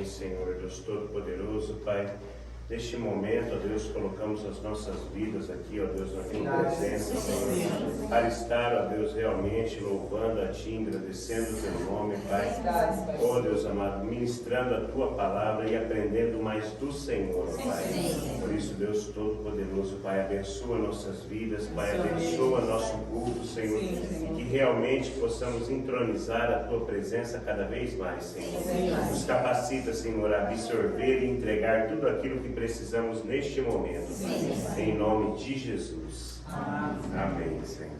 Amém, Senhor, Deus Todo-Poderoso, Pai. Neste momento, ó Deus, colocamos as nossas vidas aqui, ó Deus, na tua presença, Senhor, para estar, ó Deus, realmente louvando a Ti, agradecendo o Teu nome, Pai. Ó Deus amado, ministrando a Tua palavra e aprendendo mais do Senhor, Pai. Por isso, Deus Todo-Poderoso, Pai, abençoa nossas vidas, Pai, abençoa nosso culto, Senhor, e que realmente possamos entronizar a Tua presença cada vez mais, Senhor. Nos capacita, Senhor, a absorver e entregar tudo aquilo que precisamos neste momento, Pai. Em nome de Jesus. Amém, Senhor.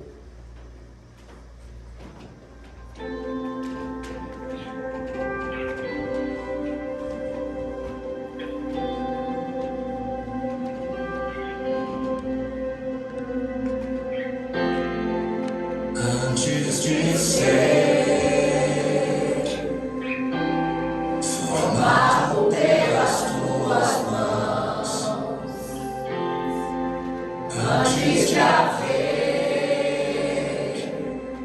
Antes de ser formado pelas tuas mãos, antes de haver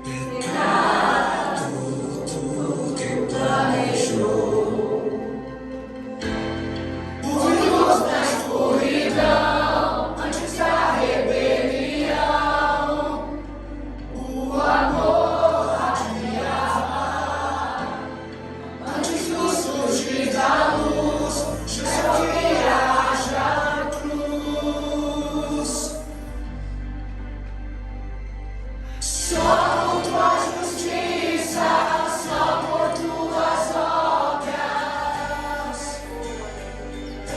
pecado, tudo que planejou, por luz na escuridão, antes da rebelião, o amor radiava, antes do surgir da luz, já viaja a cruz. Só por tua justiça, só por tuas obras,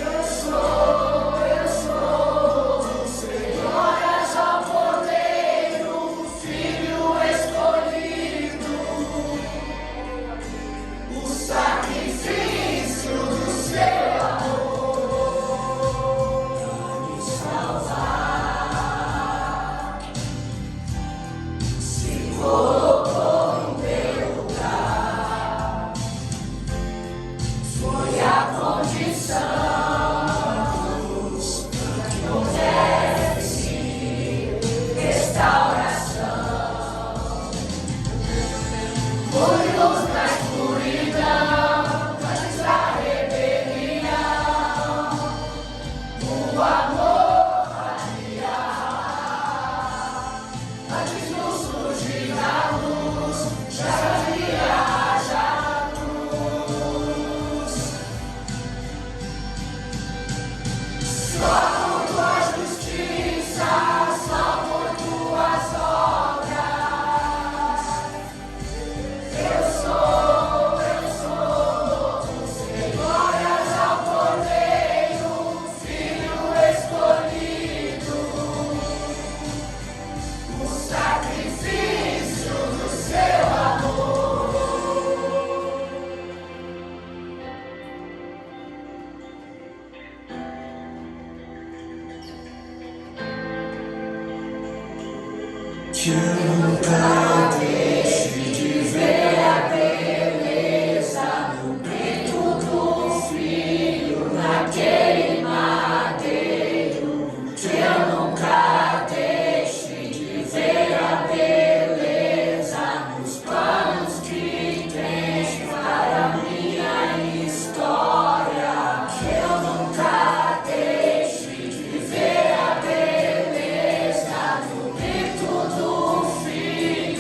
eu sou, Senhor, és ao Cordeiro, Filho escolhido, o sacrifício do seu amor pra me salvar. Se colocou no meu lugar, foi a condição para que houvesse restauração. Foi luz na escuridão, antes da rebelião, o amor radiava, antes do surgir da luz, já viaja a cruz. Só por tua justiça, só por tuas obras, eu sou, Senhor, és ao Cordeiro, Filho escolhido, o sacrifício do seu amor. Que eu nunca deixe de ver a beleza no peito do filho naquele madeiro. Que eu nunca deixe de ver a beleza nos planos que tens para minha história. Que eu nunca deixe de ver a beleza no peito do filho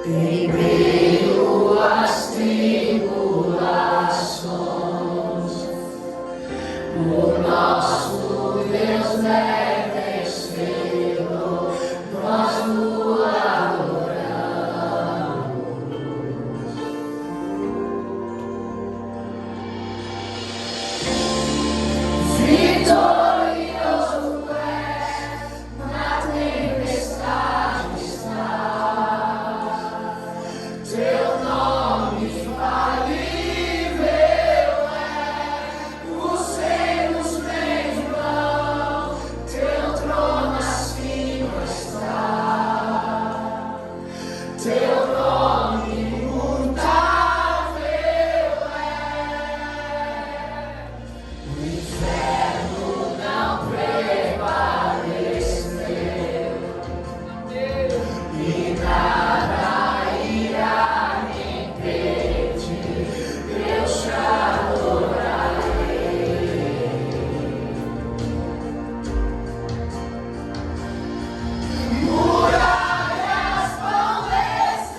em meio às tribulações, o nosso Deus é vencedor, nós o adoramos. Vitorioso és, na tempestade está, teu nome infalível é, os reinos vêm de vão, teu trono acima está, teu nome imutável é, o inferno não prevaleceu e nada irá impedir, eu te adorarei. Muralhas vão descer.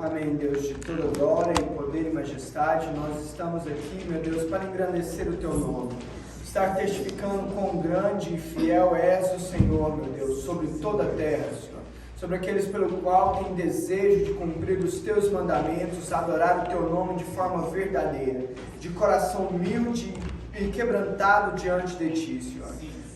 Amém, Deus, de toda glória e poder e majestade, nós estamos aqui, meu Deus, para engrandecer o Teu nome. Estar testificando quão grande e fiel és o Senhor, meu Deus, sobre toda a terra, Senhor. Sobre aqueles pelo qual tem desejo de cumprir os Teus mandamentos, adorar o Teu nome de forma verdadeira, de coração humilde e quebrantado diante de Ti, Senhor.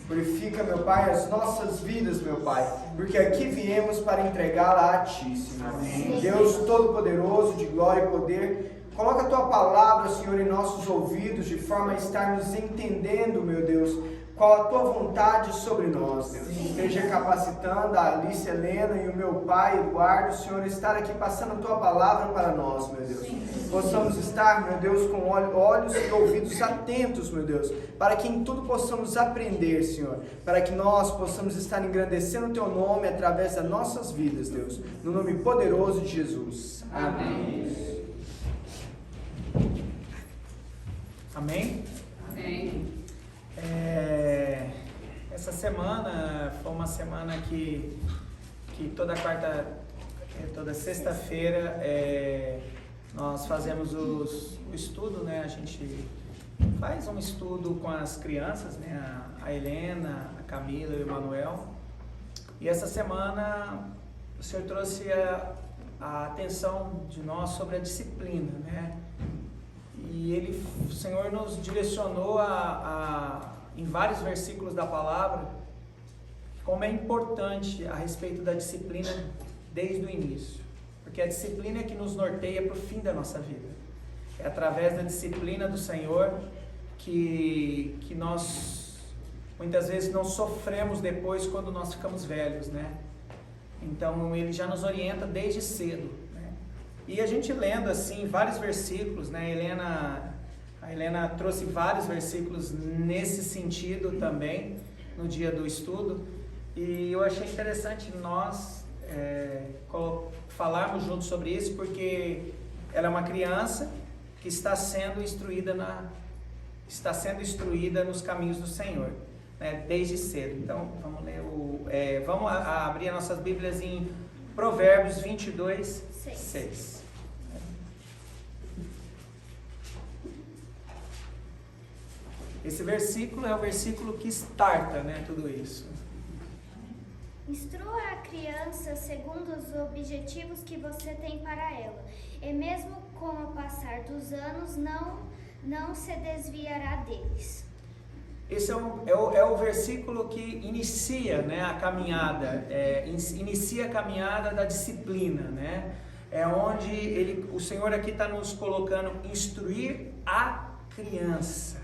Purifica, meu Pai, as nossas vidas, meu Pai, porque aqui viemos para entregá-la a Ti, Senhor. Amém. Deus Todo-Poderoso, de glória e poder, coloca a Tua palavra, Senhor, em nossos ouvidos, de forma a estarmos entendendo, meu Deus, qual a Tua vontade sobre nós, Deus. Esteja capacitando a Alice Helena e o meu pai, Eduardo, Senhor, estar aqui passando a Tua palavra para nós, meu Deus. Possamos estar, meu Deus, com olhos e ouvidos atentos, meu Deus, para que em tudo possamos aprender, Senhor, para que nós possamos estar engrandecendo o Teu nome através das nossas vidas, Deus, no nome poderoso de Jesus. Amém. Amém? Amém. Essa semana foi uma semana que toda toda sexta-feira nós fazemos o estudo, né? A gente faz um estudo com as crianças, né? A Helena, a Camila e o Emanuel. E essa semana o Senhor trouxe a atenção de nós sobre a disciplina, né? E o Senhor nos direcionou em vários versículos da palavra, como é importante a respeito da disciplina desde o início. Porque a disciplina é que nos norteia para o fim da nossa vida. É através da disciplina do Senhor que nós, muitas vezes, não sofremos depois quando nós ficamos velhos, né? Então, Ele já nos orienta desde cedo. E a gente lendo assim vários versículos, né? A Helena trouxe vários versículos nesse sentido também no dia do estudo, e eu achei interessante nós falarmos juntos sobre isso, porque ela é uma criança que está sendo instruída nos caminhos do Senhor, né? Desde cedo. Então vamos ler vamos abrir as nossas Bíblias em Provérbios 22, 6. Esse versículo é o versículo que starta, né, tudo isso. Instrua a criança segundo os objetivos que você tem para ela, e mesmo com o passar dos anos, não se desviará deles. Esse é o versículo que inicia, né, a caminhada, inicia a caminhada da disciplina, né? É onde o Senhor aqui está nos colocando instruir a criança,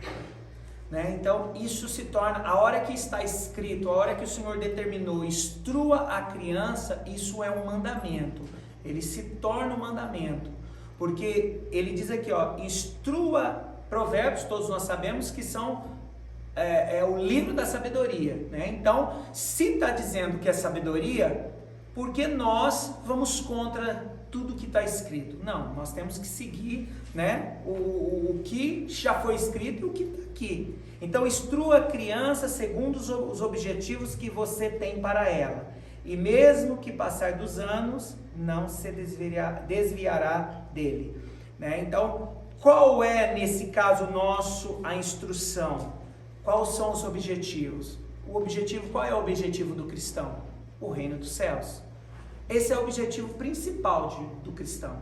né? Então isso se torna, a hora que está escrito, a hora que o Senhor determinou, instrua a criança, isso é um mandamento, ele se torna um mandamento, porque ele diz aqui, instrua. Provérbios, todos nós sabemos que são o livro da sabedoria, né? Então, se está dizendo que é sabedoria, por que nós vamos contra tudo que está escrito? Não, nós temos que seguir, né, o que já foi escrito e o que está aqui. Então, instrua a criança segundo os objetivos que você tem para ela, e mesmo que passar dos anos, não se desviará dele, né? Então, qual é, nesse caso nosso, a instrução? Quais são os objetivos? Qual é o objetivo do cristão? O reino dos céus. Esse é o objetivo principal do cristão.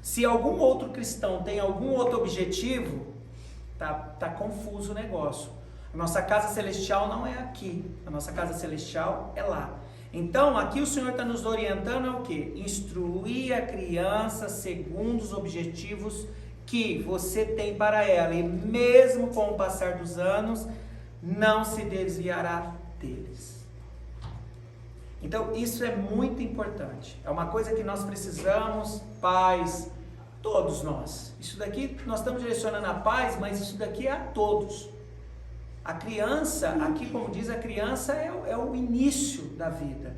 Se algum outro cristão tem algum outro objetivo, tá confuso o negócio. A nossa casa celestial não é aqui, a nossa casa celestial é lá. Então, aqui o Senhor está nos orientando a o quê? Instruir a criança segundo os objetivos que você tem para ela, e mesmo com o passar dos anos, não se desviará deles. Então, isso é muito importante. É uma coisa que nós precisamos, pais, todos nós. Isso daqui, nós estamos direcionando a pais, mas isso daqui é a todos. A criança, aqui como diz, a criança é o início da vida.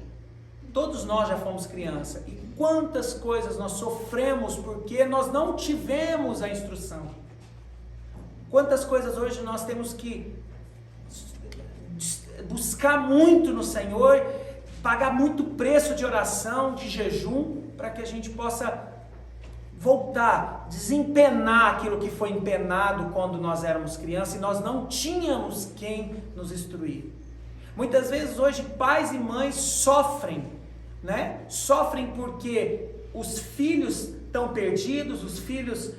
Todos nós já fomos criança. E quantas coisas nós sofremos porque nós não tivemos a instrução. Quantas coisas hoje nós temos que buscar muito no Senhor, pagar muito preço de oração, de jejum, para que a gente possa voltar, desempenar aquilo que foi empenado quando nós éramos crianças e nós não tínhamos quem nos instruir. Muitas vezes hoje pais e mães sofrem, né? Sofrem porque os filhos estão perdidos, os filhos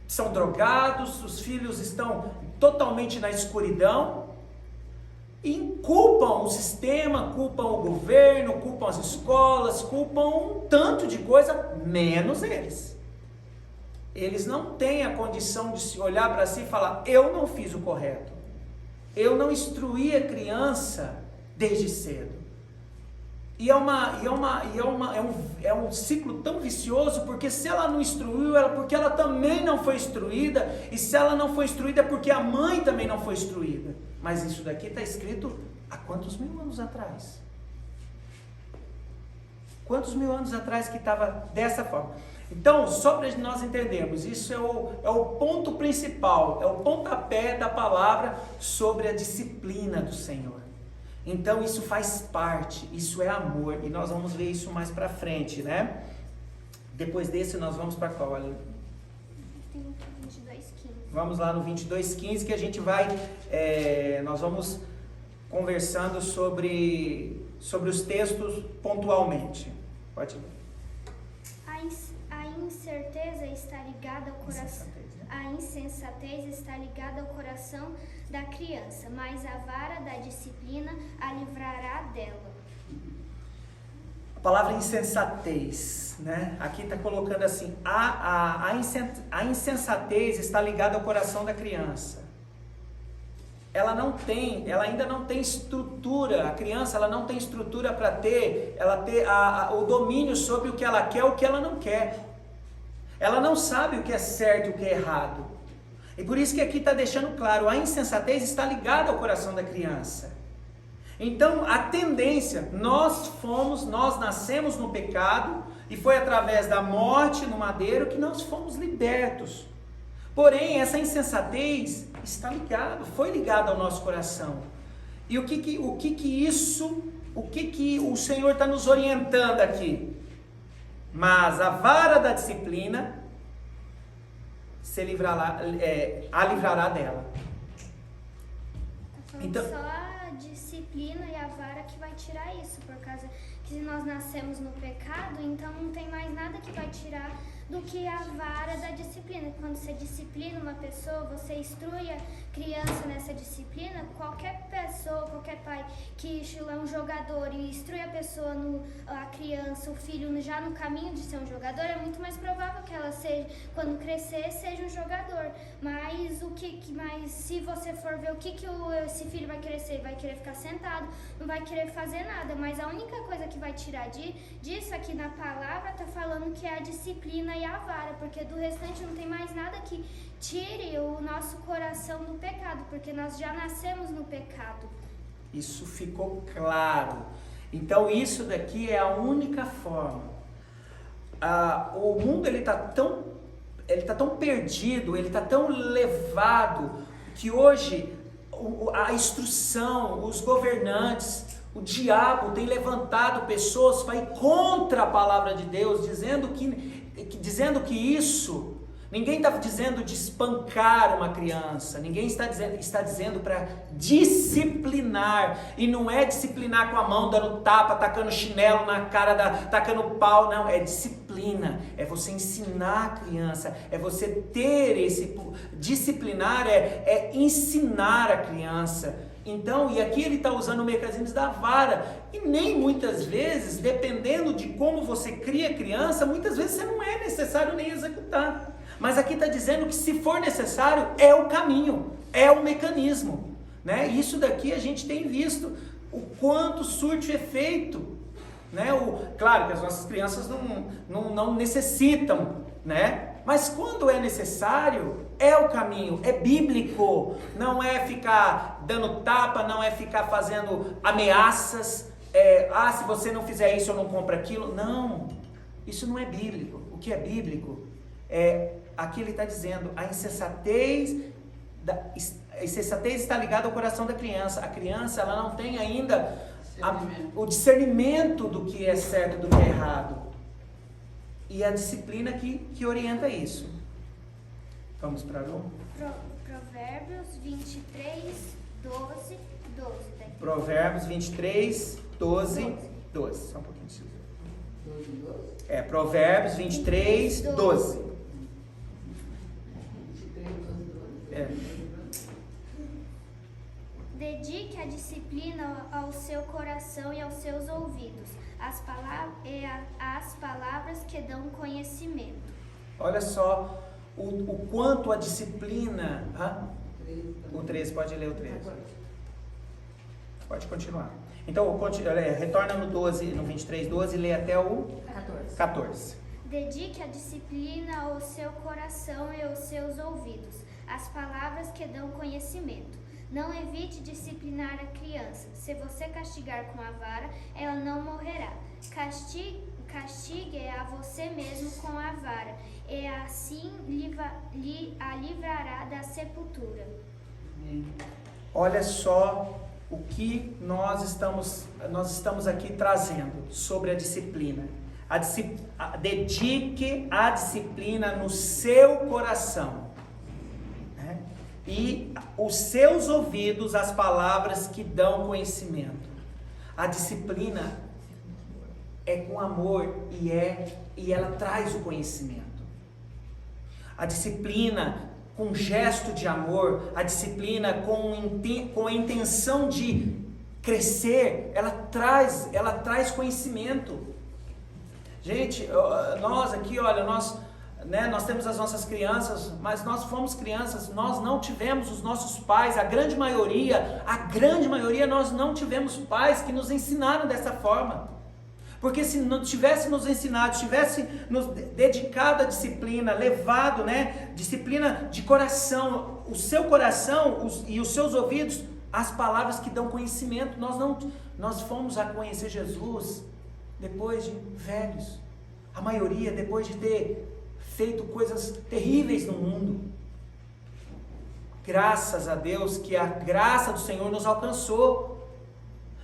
são drogados, os filhos estão totalmente na escuridão e culpam o sistema, culpam o governo, culpam as escolas, culpam um tanto de coisa, menos eles. Eles não têm a condição de se olhar para si e falar: eu não fiz o correto, eu não instruí a criança desde cedo. E é um ciclo tão vicioso, porque se ela não instruiu, é porque ela também não foi instruída, e se ela não foi instruída é porque a mãe também não foi instruída. Mas isso daqui está escrito há quantos mil anos atrás? Quantos mil anos atrás que estava dessa forma? Então, só para nós entendermos, isso é o ponto principal, é o pontapé da palavra sobre a disciplina do Senhor. Então, isso faz parte, isso é amor, e nós vamos ver isso mais para frente, né? Depois desse, nós vamos para qual? Tem 22:15. Vamos lá no 22:15, que a gente vai, nós vamos conversando sobre os textos pontualmente. Pode ir. A incerteza está ligada ao coração. A insensatez está ligada ao coração da criança, mas a vara da disciplina a livrará dela. A palavra insensatez, né? Aqui está colocando assim: a insensatez está ligada ao coração da criança. Ela ainda não tem estrutura, a criança ela não tem estrutura para ter o domínio sobre o que ela quer, o que ela não quer. Ela não sabe o que é certo e o que é errado. E por isso que aqui está deixando claro, a insensatez está ligada ao coração da criança. Então, a tendência, nós nascemos no pecado, e foi através da morte no madeiro que nós fomos libertos. Porém, essa insensatez foi ligada ao nosso coração. E o que o Senhor está nos orientando aqui? Mas a vara da disciplina a livrará dela. Então, só a disciplina e a vara que vai tirar isso, por causa que nós nascemos no pecado, então não tem mais nada que vai tirar do que a vara da disciplina. Quando você disciplina uma pessoa, você instrui a criança nessa disciplina, qualquer pessoa, qualquer pai que é um jogador e instrui a pessoa, a criança, o filho já no caminho de ser um jogador, é muito mais provável que ela seja, quando crescer, seja um jogador. Mas se você for ver esse filho vai querer ser, vai querer ficar sentado, não vai querer fazer nada. Mas a única coisa que vai tirar disso aqui na palavra está falando que é a disciplina e a vara, porque do restante não tem mais nada que tire o nosso coração do pecado, porque nós já nascemos no pecado. Isso ficou claro. Então isso daqui é a única forma. O mundo ele está tão perdido, ele está tão levado, que hoje a instrução, os governantes, o diabo tem levantado pessoas para ir contra a palavra de Deus, dizendo que isso, ninguém está dizendo de espancar uma criança, ninguém está dizendo para disciplinar, e não é disciplinar com a mão, dando tapa, tacando chinelo na cara, tacando pau, não, é disciplina, é você ensinar a criança, é você ter disciplinar, é ensinar a criança. Então, e aqui ele está usando mecanismos da vara, e nem muitas vezes, dependendo de como você cria a criança, muitas vezes você não é necessário nem executar. Mas aqui está dizendo que se for necessário, é o caminho, é o mecanismo, né? Isso daqui a gente tem visto o quanto surte efeito, né? Claro que as nossas crianças não necessitam, né? Mas quando é necessário, é o caminho, é bíblico, não é ficar dando tapa, não é ficar fazendo ameaças, se você não fizer isso eu não compro aquilo, não, isso não é bíblico. O que é bíblico aqui ele está dizendo, a insensatez está ligada ao coração da criança. A criança ela não tem ainda o discernimento do que é certo e do que é errado. e a disciplina que orienta isso. Vamos para o Provérbios 23, 12. Provérbios 23, 12. Só um pouquinho, Silvia. Provérbios 23, 12. Dedique a disciplina ao seu coração e aos seus ouvidos, as palavras que dão conhecimento. Olha só o quanto a disciplina... O 13, pode ler o 13. Pode continuar. Então, retorna no 12, no 23, 12 e lê até o 14. Dedique a disciplina ao seu coração e aos seus ouvidos, as palavras que dão conhecimento. Não evite disciplinar a criança. Se você castigar com a vara, ela não morrerá. Castigue a você mesmo com a vara, e assim a livrará da sepultura. Olha só o que nós estamos aqui trazendo sobre a disciplina. Dedique a disciplina no seu coração, né? E os seus ouvidos as palavras que dão conhecimento. A disciplina é com amor e ela traz o conhecimento. A disciplina com gesto de amor, a disciplina com a intenção de crescer, ela traz conhecimento. Gente, nós aqui, olha, nós temos as nossas crianças, mas nós fomos crianças, nós não tivemos os nossos pais, a grande maioria, nós não tivemos pais que nos ensinaram dessa forma. Porque se não tivesse nos ensinado, tivesse nos dedicado à disciplina, levado, disciplina de coração, o seu coração e os seus ouvidos, as palavras que dão conhecimento. Nós fomos a conhecer Jesus depois de velhos. A maioria depois de ter feito coisas terríveis no mundo. Graças a Deus que a graça do Senhor nos alcançou.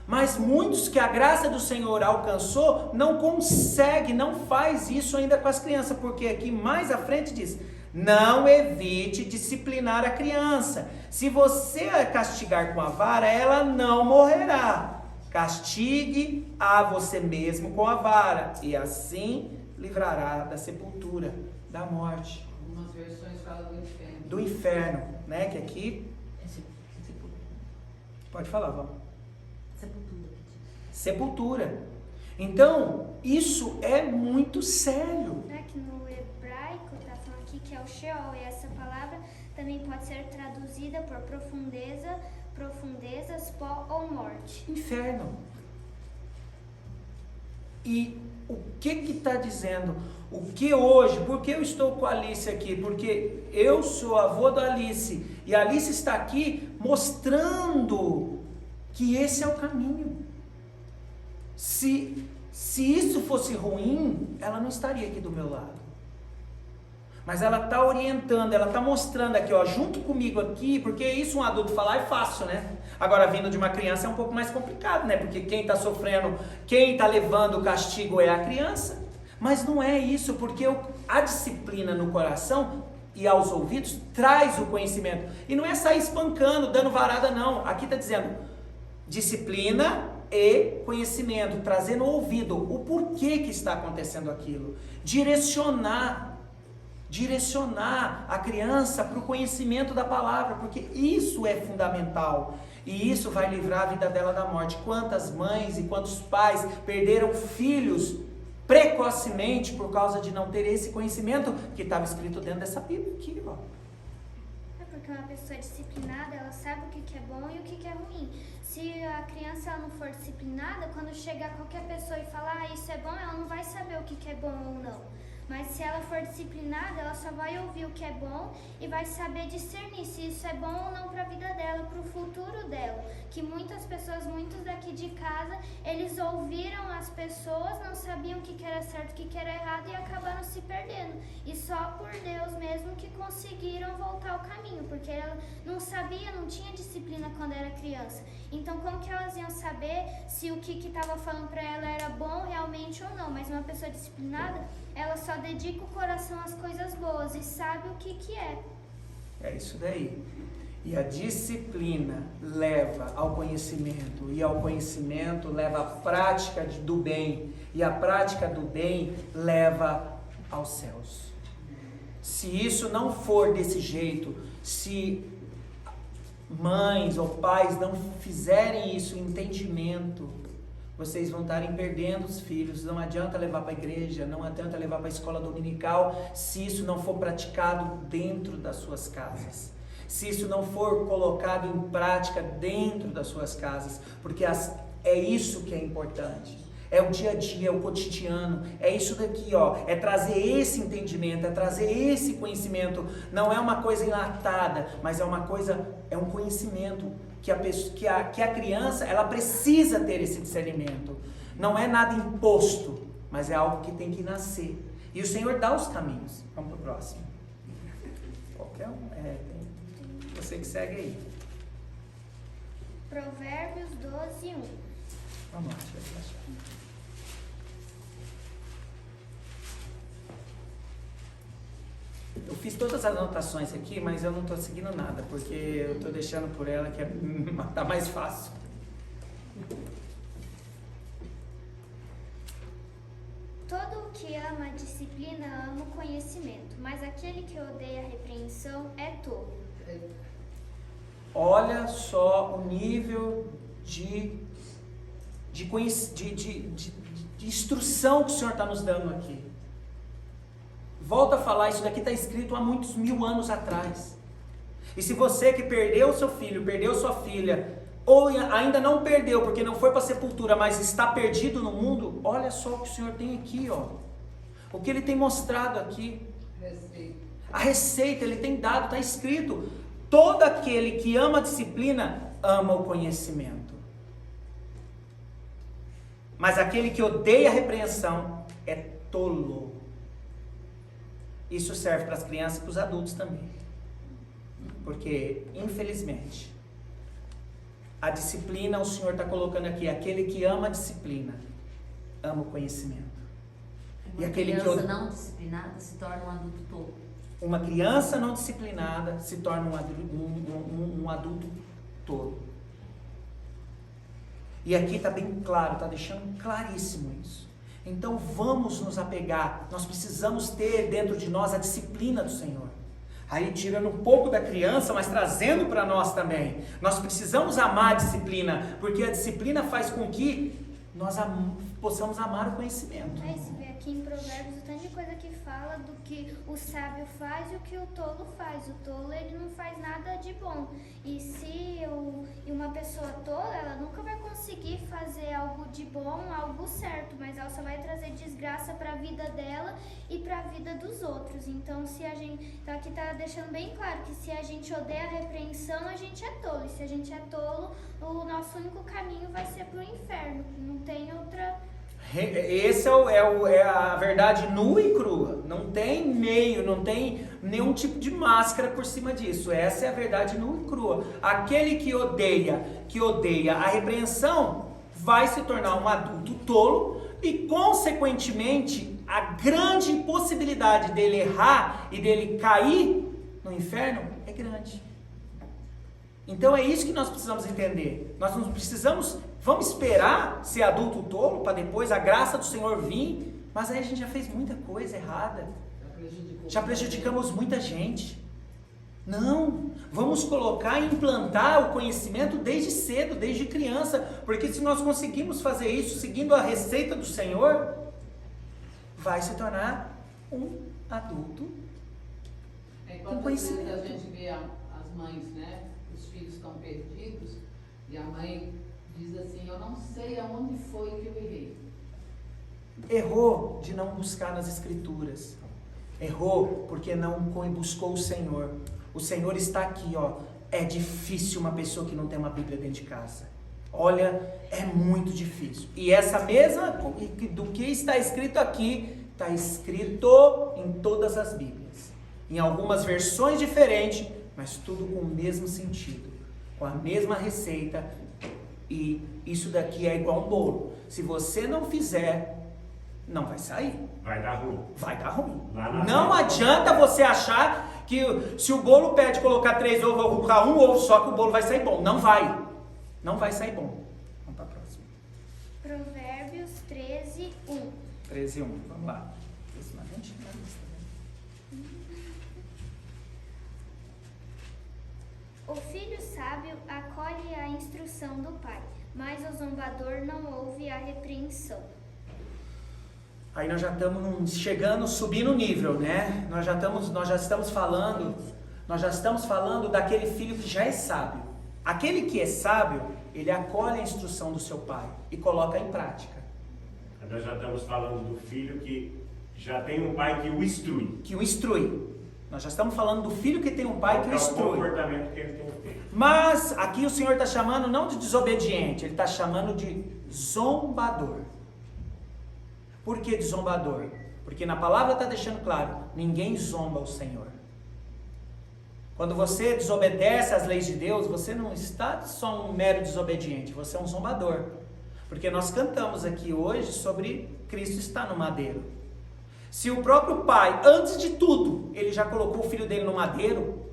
Mas muitos que a graça do Senhor alcançou não consegue, não faz isso ainda com as crianças, porque aqui mais à frente diz: não evite disciplinar a criança. Se você castigar com a vara, ela não morrerá. Castigue a você mesmo com a vara, e assim livrará da sepultura, da morte. Algumas versões falam do inferno. Do inferno, que aqui... Pode falar, vamos. Sepultura. Então, isso é muito sério. Que no hebraico está falando aqui que é o Sheol, e essa palavra também pode ser traduzida por profundezas, pó ou morte. Inferno. E o que está dizendo? O que hoje, por que eu estou com a Alice aqui? Porque eu sou avô da Alice, e a Alice está aqui mostrando que esse é o caminho. Se isso fosse ruim, ela não estaria aqui do meu lado. Mas ela está orientando, ela está mostrando aqui, junto comigo aqui, porque isso um adulto falar é fácil, Agora, vindo de uma criança é um pouco mais complicado, Porque quem está sofrendo, quem está levando o castigo é a criança. Mas não é isso, porque a disciplina no coração e aos ouvidos traz o conhecimento. E não é sair espancando, dando varada, não. Aqui está dizendo disciplina e conhecimento, trazendo o ouvido, o porquê que está acontecendo aquilo. Direcionar a criança para o conhecimento da palavra, porque isso é fundamental. E isso vai livrar a vida dela da morte. Quantas mães e quantos pais perderam filhos precocemente por causa de não ter esse conhecimento que estava escrito dentro dessa Bíblia aqui, Porque uma pessoa disciplinada, ela sabe o que é bom e o que é ruim. Se a criança não for disciplinada, quando chegar qualquer pessoa e falar isso é bom, ela não vai saber o que é bom ou não. Mas se ela for disciplinada, ela só vai ouvir o que é bom e vai saber discernir se isso é bom ou não para a vida dela, para o futuro dela. Que muitas pessoas, muitos daqui de casa, eles ouviram as pessoas, não sabiam o que era certo, o que era errado e acabaram se perdendo. E só por Deus mesmo que conseguiram voltar ao caminho, porque ela não sabia, não tinha disciplina quando era criança. Então como que elas iam saber se o que estava falando para ela era bom realmente ou não? Mas uma pessoa disciplinada, ela só dedica o coração às coisas boas e sabe o que é. É isso daí. E a disciplina leva ao conhecimento, e ao conhecimento leva à prática do bem, e a prática do bem leva aos céus. Se isso não for desse jeito, se mães ou pais não fizerem isso, entendimento, vocês vão estarem perdendo os filhos. Não adianta levar para a igreja, não adianta levar para a escola dominical, se isso não for praticado dentro das suas casas. Se isso não for colocado em prática dentro das suas casas, porque é isso que é importante. É o dia a dia, é o cotidiano, é isso daqui, ó, é trazer esse entendimento, é trazer esse conhecimento. Não é uma coisa enlatada, mas é uma coisa, é um conhecimento que a criança, ela precisa ter esse discernimento. Não é nada imposto, mas é algo que tem que nascer. E o Senhor dá os caminhos. Vamos para o próximo. Qualquer um, você que segue aí. Provérbios 12:1. Vamos lá, deixa eu ver. Eu fiz todas as anotações aqui, mas eu não estou seguindo nada, porque eu estou deixando por ela que tá mais fácil. Todo o que ama a disciplina ama o conhecimento, mas aquele que odeia a repreensão é tolo. Olha só o nível de instrução que o Senhor está nos dando aqui. Volto a falar, isso daqui está escrito há muitos 1000 anos atrás. E se você que perdeu seu filho, perdeu sua filha, ou ainda não perdeu porque não foi para a sepultura, mas está perdido no mundo, olha só o que o Senhor tem aqui, ó. O que Ele tem mostrado aqui. A receita Ele tem dado, está escrito. Todo aquele que ama a disciplina, ama o conhecimento. Mas aquele que odeia a repreensão é tolo. Isso serve para as crianças e para os adultos também. Porque, infelizmente, a disciplina, o Senhor está colocando aqui, aquele que ama a disciplina, ama o conhecimento. Uma criança não disciplinada se torna um adulto tolo. Uma criança não disciplinada se torna um adulto tolo. E aqui está bem claro, está deixando claríssimo isso. Então vamos nos apegar, nós precisamos ter dentro de nós a disciplina do Senhor. Aí tirando um pouco da criança, mas trazendo para nós também. Nós precisamos amar a disciplina, porque a disciplina faz com que nós possamos amar o conhecimento. Aí se vê aqui em Provérbios o tanto de coisa que fala do que o sábio faz e o que o tolo faz. O tolo, ele não faz nada de bom. E uma pessoa tola, ela nunca vai conseguir fazer algo de bom, algo certo, mas ela só vai trazer desgraça para a vida dela e para a vida dos outros. Então, então aqui está deixando bem claro que se a gente odeia a repreensão, a gente é tolo. E se a gente é tolo, o nosso único caminho vai ser para o inferno. Não tem outra... Esse é a verdade nua e crua. Não tem meio, não tem nenhum tipo de máscara por cima disso. Essa é a verdade nua e crua. Aquele que odeia a repreensão vai se tornar um adulto tolo e, consequentemente, a grande possibilidade dele errar e dele cair no inferno é grande. Então é isso que nós precisamos entender. Nós não precisamos... Vamos esperar ser adulto tolo para depois a graça do Senhor vir, mas aí a gente já fez muita coisa errada. Já prejudicamos muita gente. Não, vamos colocar e implantar o conhecimento desde cedo, desde criança, porque se nós conseguirmos fazer isso seguindo a receita do Senhor, vai se tornar um adulto com conhecimento. A gente vê as mães, né? Os filhos estão perdidos e a mãe diz assim: eu não sei aonde foi que eu errei. Errou de não buscar nas Escrituras. Errou porque não buscou o Senhor. O Senhor está aqui, ó. É difícil uma pessoa que não tem uma Bíblia dentro de casa. Olha, é muito difícil. E essa mesma, do que está escrito aqui, está escrito em todas as Bíblias. Em algumas versões diferentes, mas tudo com o mesmo sentido. Com a mesma receita. E isso daqui é igual um bolo. Se você não fizer, não vai sair. Vai dar ruim. Vai dar ruim. Lá Não frente. adianta você achar que se o bolo pede colocar 3 ovos, eu vou colocar um ovo só que o bolo vai sair bom. Não vai. Não vai sair bom. Vamos para a próxima. Provérbios 13:1. 13:1. Vamos lá. Isso na gente, na lista, né? O filho sábio acolhe a instrução do pai, mas o zombador não ouve a repreensão. Aí nós já estamos chegando, subindo o nível, né? Nós já estamos falando daquele filho que já é sábio. Aquele que é sábio, ele acolhe a instrução do seu pai e coloca em prática. Nós já estamos falando do filho que já tem um pai que o instrui. Que o instrui. Nós já estamos falando do filho que tem um pai que o É o instrui. comportamento que ele tem que ter. Mas aqui o Senhor está chamando não de desobediente, Ele está chamando de zombador. Por que de zombador? Porque na palavra está deixando claro, ninguém zomba o Senhor. Quando você desobedece às leis de Deus, você não está só um mero desobediente, você é um zombador. Porque nós cantamos aqui hoje sobre Cristo está no madeiro. Se o próprio Pai, antes de tudo, Ele já colocou o Filho dele no madeiro,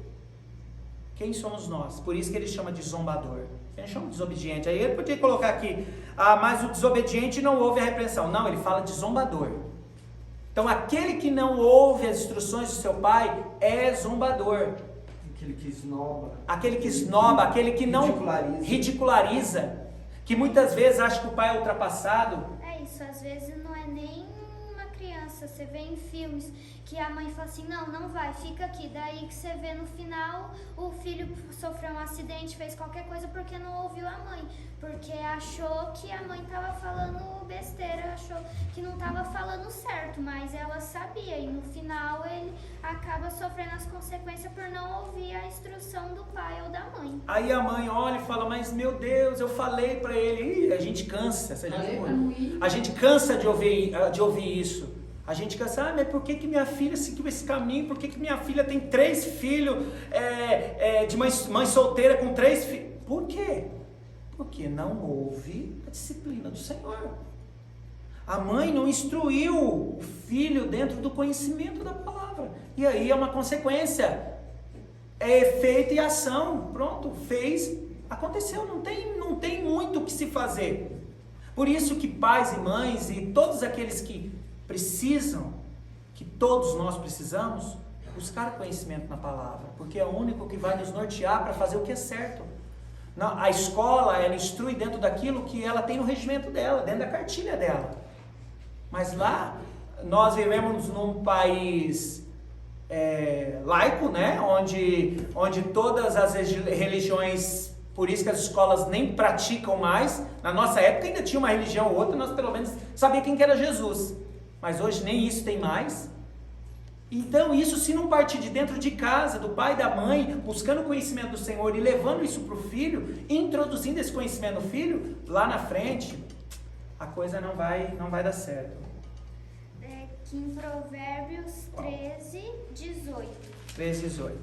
quem somos nós? Por isso que Ele chama de zombador. Ele chama de desobediente. Aí Ele podia colocar aqui, mas o desobediente não ouve a repreensão. Não, Ele fala de zombador. Então aquele que não ouve as instruções do seu Pai é zombador. Aquele que esnoba. Aquele que esnoba, aquele que não ridiculariza, que muitas vezes acha que o pai é ultrapassado. É isso, às vezes não é nem uma criança. Você vê em filmes que a mãe fala assim, não vai, fica aqui. Daí que você vê no final, o filho sofreu um acidente, fez qualquer coisa porque não ouviu a mãe. Porque achou que a mãe estava falando besteira, achou que não estava falando certo, mas ela sabia. E no final ele acaba sofrendo as consequências por não ouvir a instrução do pai ou da mãe. Aí a mãe olha e fala, mas meu Deus, eu falei para ele. E a gente cansa, a gente cansa de ouvir isso. A gente cansa, mas por que minha filha seguiu esse caminho? Por que minha filha tem 3 filhos de mãe solteira com 3 filhos? Por quê? Porque não houve a disciplina do Senhor. A mãe não instruiu o filho dentro do conhecimento da palavra. E aí é uma consequência. É efeito e ação. Pronto, fez, aconteceu. Não tem muito o que se fazer. Por isso que pais e mães e todos aqueles que precisam, que todos nós precisamos, buscar conhecimento na palavra. Porque é o único que vai nos nortear para fazer o que é certo. Não, a escola, ela instrui dentro daquilo que ela tem no regimento dela, dentro da cartilha dela. Mas lá, nós vivemos num país laico, né? Onde todas as religiões, por isso que as escolas nem praticam mais. Na nossa época ainda tinha uma religião ou outra, nós pelo menos sabíamos quem que era Jesus. Mas hoje nem isso tem mais. Então isso, se não partir de dentro de casa, do pai e da mãe, buscando o conhecimento do Senhor e levando isso para o filho, introduzindo esse conhecimento no filho, lá na frente, a coisa não vai dar certo. Aqui em Provérbios 13:18. 13:18.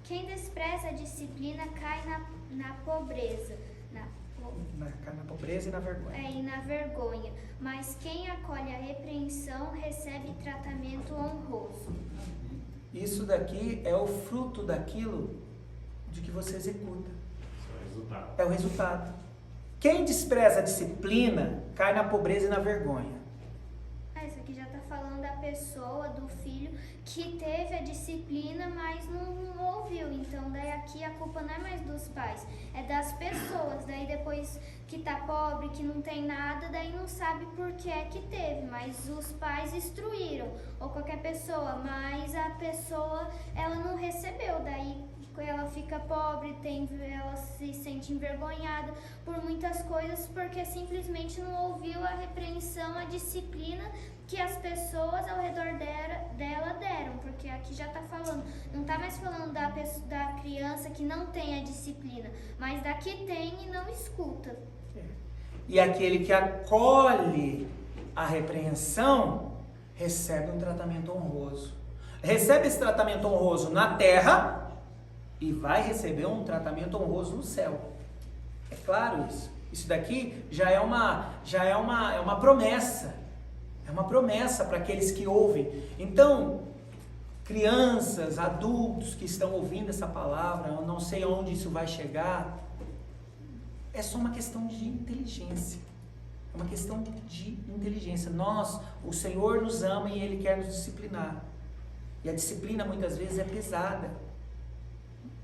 Quem despreza a disciplina cai na pobreza. Cai na pobreza e na vergonha. E na vergonha. Mas quem acolhe a repreensão recebe tratamento honroso. Isso daqui é o fruto daquilo de que você executa. É o resultado. Quem despreza a disciplina cai na pobreza e na vergonha. Isso aqui já está falando da pessoa, do filho, que teve a disciplina, mas não ouviu. Então, daí aqui a culpa não é mais dos pais, é das pessoas. Daí depois que tá pobre, que não tem nada, daí não sabe por que é que teve. Mas os pais instruíram, ou qualquer pessoa, mas a pessoa, ela não recebeu. Daí ela fica pobre, ela se sente envergonhada por muitas coisas porque simplesmente não ouviu a repreensão, a disciplina que as pessoas ao redor dela deram, porque aqui já está falando, não está mais falando da criança que não tem a disciplina, mas da que tem e não escuta. E aquele que acolhe a repreensão recebe um tratamento honroso. Recebe esse tratamento honroso na terra e vai receber um tratamento honroso no céu. É claro isso. Isso daqui já é uma promessa. É uma promessa para aqueles que ouvem. Então, crianças, adultos que estão ouvindo essa palavra, eu não sei onde isso vai chegar, é só uma questão de inteligência. É uma questão de inteligência. O Senhor nos ama e Ele quer nos disciplinar. E a disciplina muitas vezes é pesada.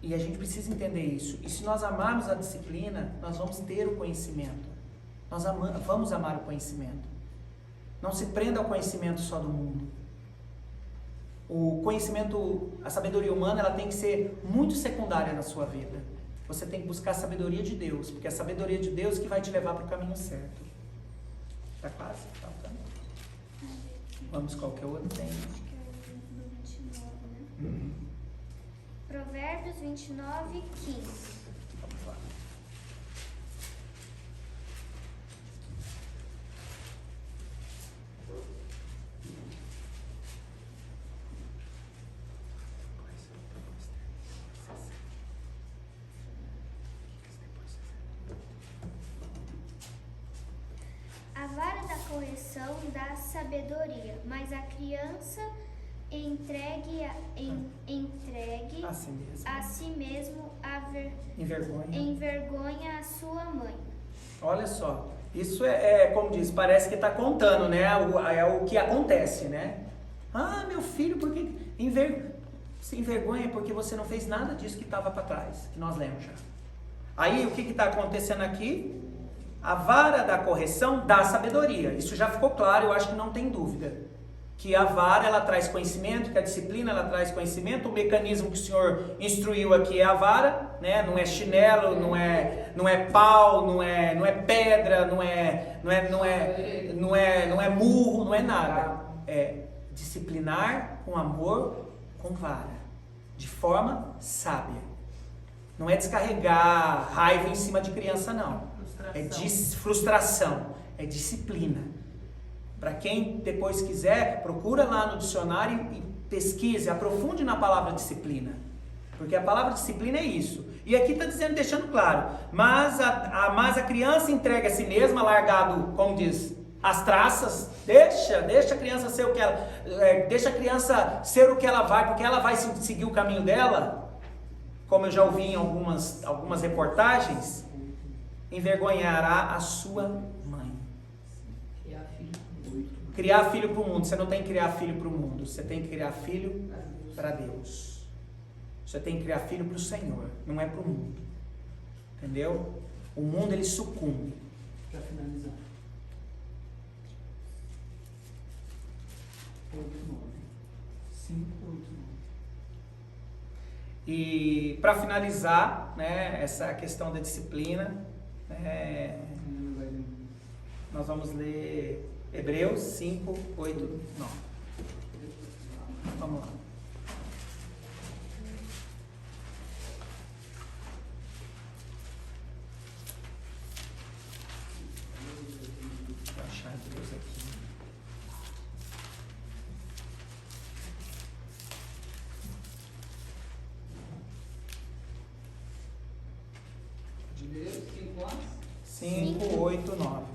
E a gente precisa entender isso. E se nós amarmos a disciplina, nós vamos ter o conhecimento. Nós vamos amar o conhecimento. Não se prenda ao conhecimento só do mundo. O conhecimento, a sabedoria humana, ela tem que ser muito secundária na sua vida. Você tem que buscar a sabedoria de Deus, porque é a sabedoria de Deus que vai te levar para o caminho certo. Está quase? Falta. Vamos, qualquer outro tem. Acho que é o 29, né? Provérbios 29, 15. Vamos lá. A vara da correção dá sabedoria, mas a criança entregue A si mesmo. envergonha a sua mãe. Olha só, isso como diz, parece que está contando, né? É o que acontece, né? Ah, meu filho, por que se envergonha porque você não fez nada disso que estava para trás, que nós lemos já. Aí o que está acontecendo aqui? A vara da correção dá sabedoria. Isso já ficou claro, eu acho que não tem dúvida. Que a vara, ela traz conhecimento, que a disciplina, ela traz conhecimento. O mecanismo que o Senhor instruiu aqui é a vara, né? Não é chinelo, não é pau, não é pedra, não é murro, não é nada. É disciplinar com amor, com vara, de forma sábia. Não é descarregar raiva em cima de criança, não. É frustração, é disciplina. Para quem depois quiser, procura lá no dicionário e pesquise, aprofunde na palavra disciplina. Porque a palavra disciplina é isso. E aqui está dizendo, deixando claro, mas a criança entrega a si mesma, largado, como diz, as traças, deixa a criança ser o que ela, deixa a criança ser o que ela vai, porque ela vai seguir o caminho dela, como eu já ouvi em algumas reportagens, envergonhará a sua mãe. Criar filho para o mundo. Você não tem que criar filho para o mundo. Você tem que criar filho para Deus. Você tem que criar filho para o Senhor. Não é para o mundo. Entendeu? O mundo, ele sucumbe. Para finalizar. 5, 8, 9. E para finalizar, né, essa questão da disciplina, nós vamos ler Hebreus 5, 8, 9. Vamos lá. Vou achar Hebreus aqui. Hebreus 5, 8, 9.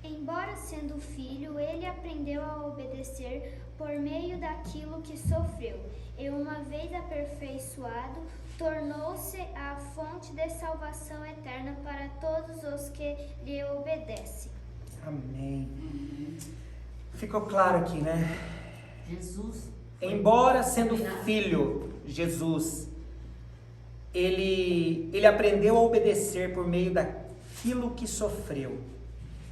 Embora sendo filho, ele aprendeu a obedecer por meio daquilo que sofreu, e uma vez aperfeiçoado, tornou-se a fonte de salvação eterna para todos os que lhe obedecem. Amém. Ficou claro aqui, né? Jesus. Embora sendo filho, Jesus, ele aprendeu a obedecer por meio daquilo que sofreu.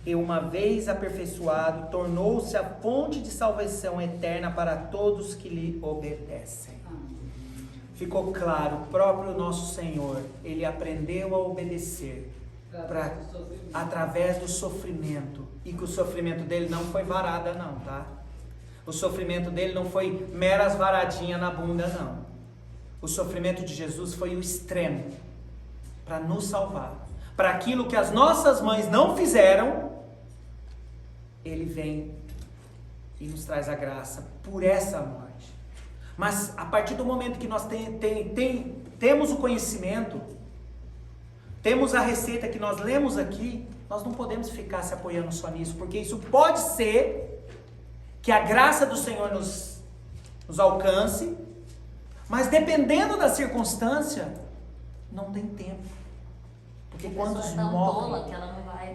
e uma vez aperfeiçoado, tornou-se a fonte de salvação eterna para todos que lhe obedecem. Ficou claro, o próprio nosso Senhor, ele aprendeu a obedecer através do sofrimento, e que o sofrimento dele não foi varada não, tá? O sofrimento dele não foi meras varadinhas na bunda não. O sofrimento de Jesus foi o extremo, para nos salvar. Para aquilo que as nossas mães não fizeram, ele vem e nos traz a graça por essa morte. Mas a partir do momento que nós temos o conhecimento, temos a receita que nós lemos aqui, nós não podemos ficar se apoiando só nisso, porque isso pode ser que a graça do Senhor nos alcance, mas dependendo da circunstância, não tem tempo. Porque quando morre,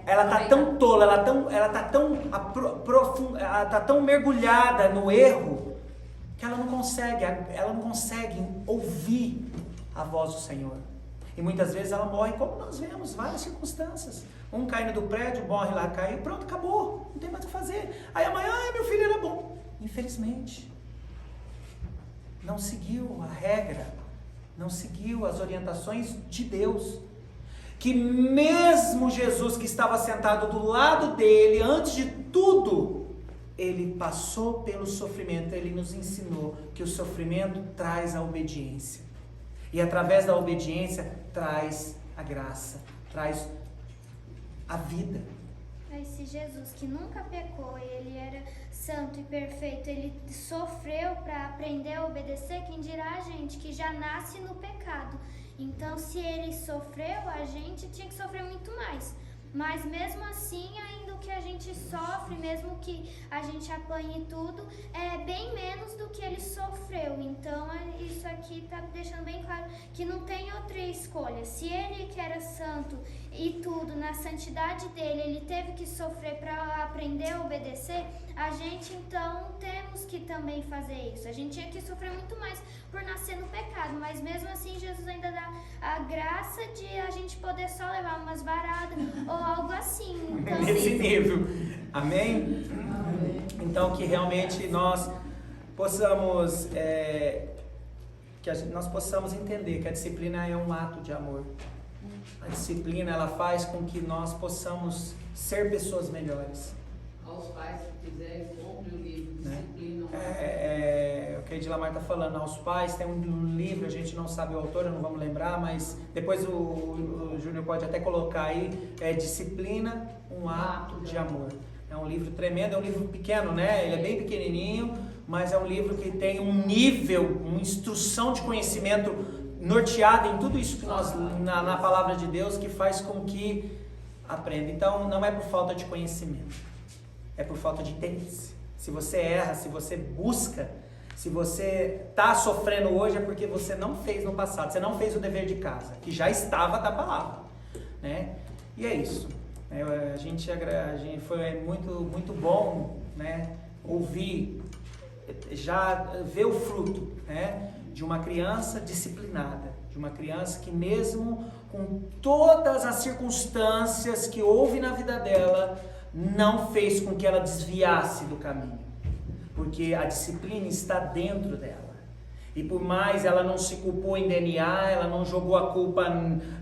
ela está tão tola, ela está tão mergulhada no erro, que ela não consegue ouvir a voz do Senhor. E muitas vezes ela morre, como nós vemos, várias circunstâncias. Um caindo do prédio, morre lá, caiu, pronto, acabou, não tem mais o que fazer. Aí amanhã, meu filho era bom. Infelizmente, não seguiu a regra, não seguiu as orientações de Deus. Que mesmo Jesus, que estava sentado do lado dele, antes de tudo, ele passou pelo sofrimento. Ele nos ensinou que o sofrimento traz a obediência. E através da obediência traz a graça, traz a vida. Esse Jesus que nunca pecou, ele era santo e perfeito, ele sofreu para aprender a obedecer, quem dirá a gente que já nasce no pecado. Então, se ele sofreu, a gente tinha que sofrer muito mais. Mas mesmo assim, ainda o que a gente sofre, mesmo que a gente apanhe tudo, é bem menos do que ele sofreu. Então, isso aqui está deixando bem claro que não tem outra escolha. Se ele, que era santo e tudo, na santidade dele, ele teve que sofrer para aprender a obedecer, a gente então temos que também fazer isso. A gente tinha que sofrer muito mais por nascer no pecado, mas mesmo assim Jesus ainda dá a graça de a gente poder só levar umas varadas ou algo assim. Então, nesse nível. Amém? Então que realmente nós possamos nós possamos entender que a disciplina é um ato de amor. A disciplina, ela faz com que nós possamos ser pessoas melhores. Aos pais que quiserem, compre o livro, Disciplina. O que a Edilamar está falando, aos pais, tem um livro, a gente não sabe o autor, não vamos lembrar, mas depois o Júnior pode até colocar aí, Disciplina, um ato de amor. É um livro tremendo, é um livro pequeno, né? Ele é bem pequenininho, mas é um livro que tem um nível, uma instrução de conhecimento norteada em tudo isso que nós, na palavra de Deus, que faz com que aprenda. Então, não é por falta de conhecimento, é por falta de interesse. Se você erra, se você busca, se você está sofrendo hoje, é porque você não fez no passado, você não fez o dever de casa, que já estava da palavra, né? E é isso. A gente foi muito bom, né, ouvir, já ver o fruto, né, de uma criança disciplinada, de uma criança que mesmo com todas as circunstâncias que houve na vida dela, não fez com que ela desviasse do caminho, porque a disciplina está dentro dela. E por mais ela não se culpou em DNA, ela não jogou a culpa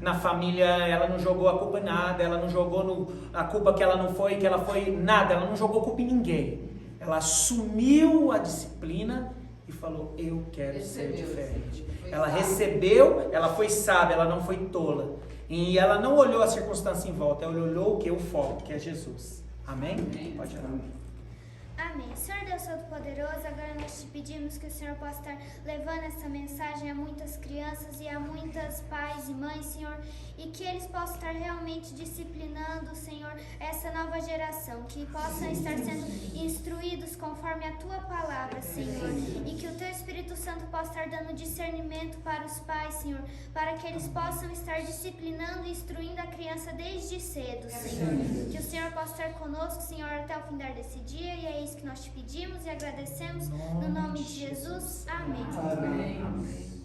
na família, ela não jogou a culpa em nada, ela não jogou a culpa que ela foi nada, ela não jogou culpa em ninguém. Ela assumiu a disciplina e falou, eu quero ser diferente. Ela recebeu, ela foi sábia, ela não foi tola. E ela não olhou a circunstância em volta, ela olhou o que? O foco, que é Jesus. Amém? Pode orar. Amém. Senhor Deus Todo-Poderoso, agora nós te pedimos que o Senhor possa estar levando essa mensagem a muitas crianças e a muitas pais e mães, Senhor, e que eles possam estar realmente disciplinando, Senhor, essa nova geração, que possam estar sendo instruídos conforme a Tua palavra, Senhor, e que o Teu Espírito Santo possa estar dando discernimento para os pais, Senhor, para que eles possam estar disciplinando e instruindo a criança desde cedo, Senhor. Que o Senhor possa estar conosco, Senhor, até o findar desse dia, e é isso que nós te pedimos e agradecemos no nome de Jesus. Amém. Amém.